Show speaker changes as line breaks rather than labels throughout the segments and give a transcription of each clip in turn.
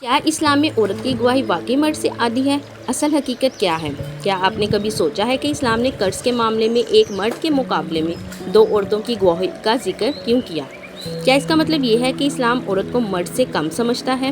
کیا اسلام میں عورت کی گواہی واقعی مرد سے آدھی ہے؟ اصل حقیقت کیا ہے؟ کیا آپ نے کبھی سوچا ہے کہ اسلام نے قرض کے معاملے میں ایک مرد کے مقابلے میں 2 عورتوں کی گواہی کا ذکر کیوں کیا؟ کیا اس کا مطلب یہ ہے کہ اسلام عورت کو مرد سے کم سمجھتا ہے؟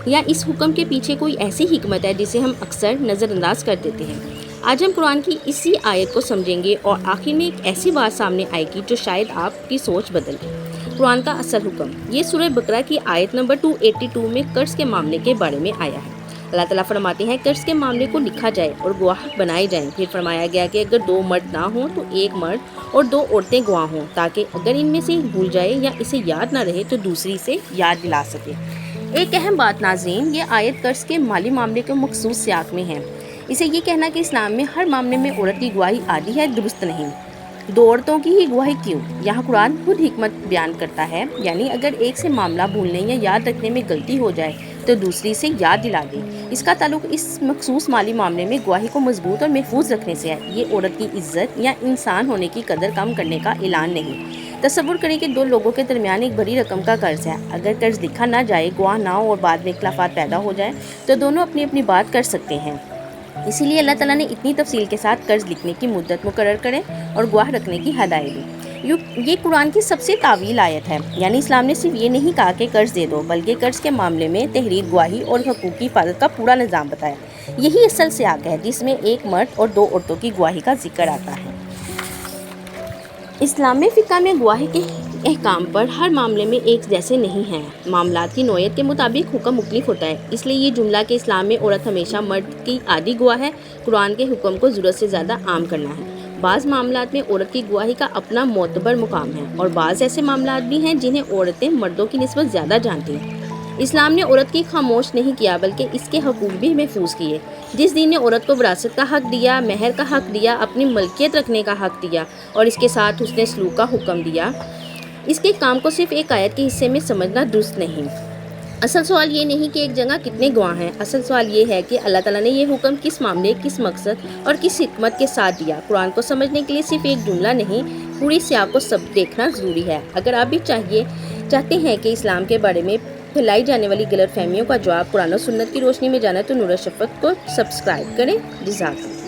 یا اس حکم کے پیچھے کوئی ایسی حکمت ہے جسے ہم اکثر نظر انداز کر دیتے ہیں؟ آج ہم قرآن کی اسی آیت کو سمجھیں گے اور آخر میں ایک ایسی بات سامنے آئے گی جو شاید آپ کی سوچ بدل دے۔ قرآن کا اصل حکم یہ سورہ بقرہ کی آیت نمبر 282 میں قرض کے معاملے کے بارے میں آیا ہے۔ اللہ تعالیٰ فرماتے ہیں قرض کے معاملے کو لکھا جائے اور گواہ بنائے جائیں۔ پھر فرمایا گیا کہ اگر 2 مرد نہ ہوں تو 1 مرد اور 2 عورتیں گواہ ہوں، تاکہ اگر ان میں سے بھول جائے یا اسے یاد نہ رہے تو دوسری سے یاد دلا سکے۔ ایک اہم بات ناظرین، یہ آیت قرض کے مالی معاملے کے مخصوص سیاق میں ہے۔ اسے یہ کہنا کہ اسلام میں ہر معاملے میں عورت کی گواہی آدھی ہے درست نہیں۔ 2 عورتوں کی ہی گواہی کیوں؟ یہاں قرآن خود حکمت بیان کرتا ہے، یعنی اگر ایک سے معاملہ بھولنے یا یاد رکھنے میں غلطی ہو جائے تو دوسری سے یاد دلا دے۔ اس کا تعلق اس مخصوص مالی معاملے میں گواہی کو مضبوط اور محفوظ رکھنے سے ہے۔ یہ عورت کی عزت یا انسان ہونے کی قدر کم کرنے کا اعلان نہیں۔ تصور کریں کہ 2 لوگوں کے درمیان ایک بڑی رقم کا قرض ہے۔ اگر قرض لکھا نہ جائے، گواہ نہ ہو اور بعد میں اختلافات پیدا ہو جائے تو دونوں اپنی اپنی بات کر سکتے ہیں۔ اسی لیے اللہ تعالیٰ نے اتنی تفصیل کے ساتھ قرض لکھنے کی مدت مقرر کرے اور گواہ رکھنے کی ہدایت دی۔ یہ قرآن کی سب سے طویل آیت ہے، یعنی اسلام نے صرف یہ نہیں کہا کہ قرض دے دو، بلکہ قرض کے معاملے میں تحریر، گواہی اور حقوق کی حفاظت کا پورا نظام بتایا۔ یہی اصل سیاق ہے جس میں 1 مرد اور 2 عورتوں کی گواہی کا ذکر آتا ہے۔ اسلامی فقہ میں گواہی کے احکام پر ہر معاملے میں ایک جیسے نہیں ہیں۔ معاملات کی نوعیت کے مطابق حکم مختلف ہوتا ہے۔ اس لیے یہ جملہ کہ اسلام میں عورت ہمیشہ مرد کی آدھی گواہ ہے، قرآن کے حکم کو ضرورت سے زیادہ عام کرنا ہے۔ بعض معاملات میں عورت کی گواہی کا اپنا معتبر مقام ہے اور بعض ایسے معاملات بھی ہیں جنہیں عورتیں مردوں کی نسبت زیادہ جانتی ہیں۔ اسلام نے عورت کی خاموش نہیں کیا بلکہ اس کے حقوق بھی محفوظ کیے۔ جس دین نے عورت کو وراثت کا حق دیا، مہر کا حق دیا، اپنی ملکیت رکھنے کا حق دیا اور اس کے ساتھ حسن سلوک کا حکم دیا، اس کے کام کو صرف ایک آیت کے حصے میں سمجھنا درست نہیں۔ اصل سوال یہ نہیں کہ ایک جگہ کتنے گواہ ہیں، اصل سوال یہ ہے کہ اللہ تعالیٰ نے یہ حکم کس معاملے، کس مقصد اور کس حکمت کے ساتھ دیا۔ قرآن کو سمجھنے کے لیے صرف ایک جملہ نہیں، پوری سیاق کو سب دیکھنا ضروری ہے۔ اگر آپ بھی چاہتے ہیں کہ اسلام کے بارے میں پھیلائی جانے والی غلط فہمیوں کا جواب قرآن و سنت کی روشنی میں جانا تو نور شفقت کو سبسکرائب کریں۔ جزاک اللہ۔